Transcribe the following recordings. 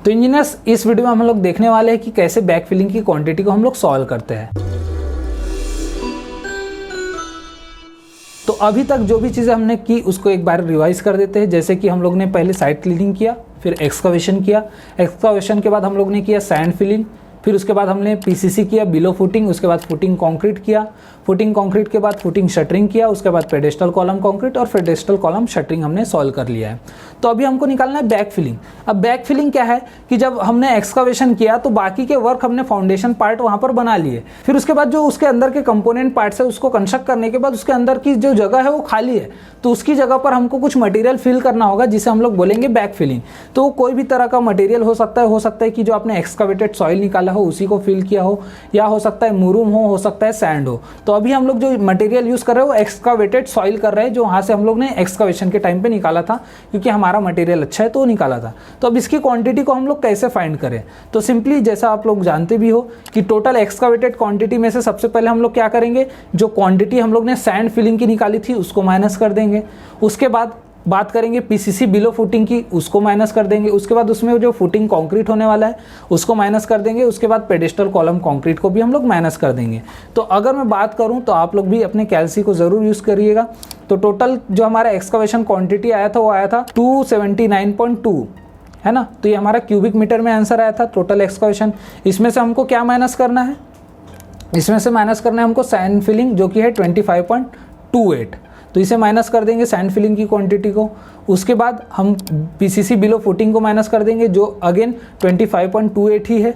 तो इंजीनियर्स, इस वीडियो में हम लोग देखने वाले हैं कि कैसे बैक फिलिंग की क्वांटिटी को हम लोग सॉल्व करते हैं। तो अभी तक जो भी चीज़ें हमने की उसको एक बार रिवाइज कर देते हैं। जैसे कि हम लोग ने पहले साइड क्लीनिंग किया, फिर एक्सकवेशन किया, एक्सकवेशन के बाद हम लोग ने किया सैंड फिलिंग, फिर उसके बाद हमने पीसीसी किया बिलो फुटिंग, उसके बाद फुटिंग कंक्रीट किया, फुटिंग कंक्रीट के बाद फुटिंग शटरिंग किया, उसके बाद पेडेस्टल कॉलम कंक्रीट और पेडेस्टल कॉलम शटरिंग हमने सॉल्व कर लिया है। तो अभी हमको निकालना है बैक फिलिंग। अब बैक फिलिंग क्या है कि जब हमने एक्सकवेशन किया तो बाकी के वर्क हमने फाउंडेशन पार्ट वहाँ पर बना लिए, फिर उसके बाद जो उसके अंदर के कंपोनेंट पार्ट्स है उसको कंस्ट्रक्ट करने के बाद उसके अंदर की जो जगह है वो खाली है, तो उसकी जगह पर हमको कुछ मटेरियल फिल करना होगा जिसे हम लोग बोलेंगे बैक फिलिंग। तो कोई भी तरह का मटेरियल हो सकता है कि जो आपने एक्सकवेटेड सॉइल निकाला हो उसी को फिल किया हो, या हो सकता है मुरूम हो सकता है सैंड हो। तो अभी हम लोग जो मटेरियल यूज कर रहे हैं वो एक्सकवेटेड सॉइल कर रहे हैं, जो वहाँ से हम लोग ने एक्सकवेशन के टाइम पे निकाला था, क्योंकि हमारा मटेरियल अच्छा है तो निकाला था। तो अब इसकी क्वांटिटी को हम लोग कैसे फाइंड करें? तो सिंपली जैसा आप लोग जानते भी हो कि टोटल एक्सकवेटेड क्वांटिटी में से सबसे पहले हम लोग क्या करेंगे, जो क्वांटिटी हम लोग ने सैंड फिलिंग की निकाली थी उसको माइनस कर देंगे। उसके बाद बात करेंगे पीसीसी बिलो फुटिंग की, उसको माइनस कर देंगे। उसके बाद उसमें जो फुटिंग कंक्रीट होने वाला है उसको माइनस कर देंगे। उसके बाद पेडेस्टल कॉलम कंक्रीट को भी हम लोग माइनस कर देंगे। तो अगर मैं बात करूं तो आप लोग भी अपने कैलसी को ज़रूर यूज़ करिएगा। तो टोटल जो हमारा एक्सकवेशन क्वांटिटी आया था वो आया था 279.2, है ना। तो ये हमारा क्यूबिक मीटर में आंसर आया था टोटल एक्सकवेशन। इसमें से हमको क्या माइनस करना है? इसमें से माइनस करना है हमको सैंड फिलिंग जो कि है 25.28, तो इसे माइनस कर देंगे सैंड फिलिंग की क्वांटिटी को। उसके बाद हम पीसीसी बिलो फुटिंग को माइनस कर देंगे जो अगेन 25.28 ही है,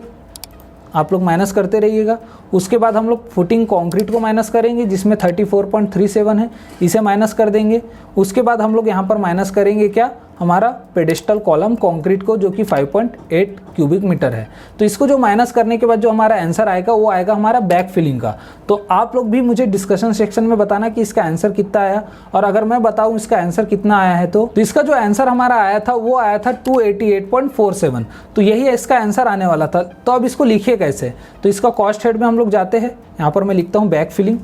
आप लोग माइनस करते रहिएगा। उसके बाद हम लोग फुटिंग कंक्रीट को माइनस करेंगे जिसमें 34.37 है, इसे माइनस कर देंगे। उसके बाद हम लोग यहाँ पर माइनस करेंगे क्या, हमारा पेडेस्टल कॉलम कंक्रीट को जो कि 5.8 क्यूबिक मीटर है। तो इसको जो माइनस करने के बाद जो हमारा आंसर आएगा वो आएगा हमारा बैक फिलिंग का। तो आप लोग भी मुझे डिस्कशन सेक्शन में बताना कि इसका आंसर कितना आया, और अगर मैं बताऊं इसका आंसर कितना आया है तो इसका जो आंसर हमारा आया था वो आया था 288.47। तो यही इसका आंसर आने वाला था। तो अब इसको लिखिए कैसे, तो इसका कॉस्ट हेड में हम लोग जाते हैं। यहाँ पर मैं लिखता हूँ बैक फिलिंग।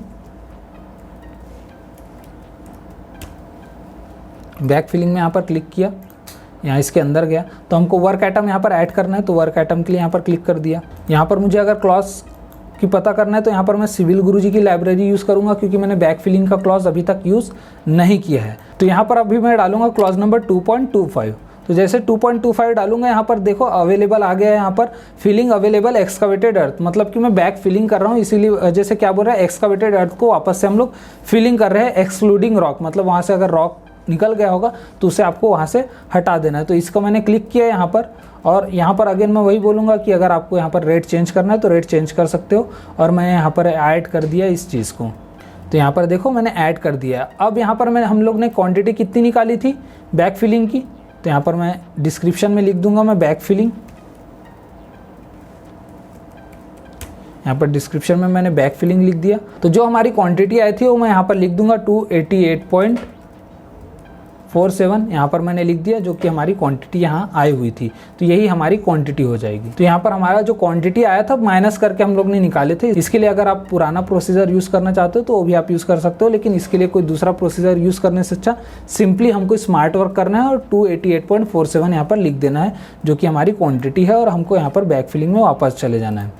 बैक फिलिंग में यहाँ पर क्लिक किया, यहाँ इसके अंदर गया तो हमको वर्क आइटम यहाँ पर ऐड करना है, तो वर्क आइटम के लिए यहाँ पर क्लिक कर दिया। यहाँ पर मुझे अगर क्लॉज की पता करना है तो यहाँ पर मैं सिविल गुरुजी की लाइब्रेरी यूज़ करूँगा, क्योंकि मैंने बैक फिलिंग का क्लॉज अभी तक यूज़ नहीं किया है। तो यहाँ पर अभी मैं डालूंगा क्लॉज नंबर 2.25। तो जैसे 2.25 डालूंगा यहाँ पर देखो अवेलेबल आ गया है, यहाँ पर फिलिंग अवेलेबल एक्सकवेटेड अर्थ, मतलब कि मैं बैक फिलिंग कर रहा हूँ, इसीलिए जैसे क्या बोल रहा है एक्सकवेटेड अर्थ को वापस से हम लोग फिलिंग कर रहे हैं एक्सक्लूडिंग रॉक, मतलब वहाँ से अगर रॉक निकल गया होगा तो उसे आपको वहाँ से हटा देना है। तो इसको मैंने क्लिक किया यहाँ पर, और यहाँ पर अगेन मैं वही बोलूँगा कि अगर आपको यहाँ पर रेट चेंज करना है तो रेट चेंज कर सकते हो, और मैं यहाँ पर ऐड कर दिया इस चीज़ को। तो यहाँ पर देखो मैंने ऐड कर दिया। अब यहाँ पर हम लोग ने क्वांटिटी कितनी निकाली थी बैक फिलिंग की, तो यहाँ पर मैं डिस्क्रिप्शन में लिख दूंगा मैं बैक फिलिंग। यहाँ पर डिस्क्रिप्शन में मैंने बैक फिलिंग लिख दिया। तो जो हमारी क्वांटिटी आई थी वो मैं यहाँ पर लिख दूंगा 288.47, यहाँ पर मैंने लिख दिया, जो कि हमारी क्वांटिटी यहाँ आई हुई थी। तो यही हमारी क्वांटिटी हो जाएगी। तो यहाँ पर हमारा जो क्वांटिटी आया था माइनस करके हम लोग ने निकाले थे। इसके लिए अगर आप पुराना प्रोसीजर यूज़ करना चाहते हो तो वो भी आप यूज़ कर सकते हो, लेकिन इसके लिए कोई दूसरा प्रोसीजर यूज़ करने से अच्छा सिंपली हमको स्मार्ट वर्क करना है और 288.47 यहाँ पर लिख देना है, जो कि हमारी क्वान्टिटी है, और हमको यहाँ पर बैक फिलिंग में वापस चले जाना है।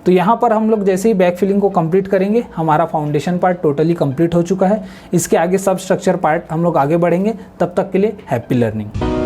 तो यहाँ पर हम लोग जैसे ही बैक फिलिंग को कंप्लीट करेंगे हमारा फाउंडेशन पार्ट टोटली कंप्लीट हो चुका है। इसके आगे सब स्ट्रक्चर पार्ट हम लोग आगे बढ़ेंगे। तब तक के लिए हैप्पी लर्निंग।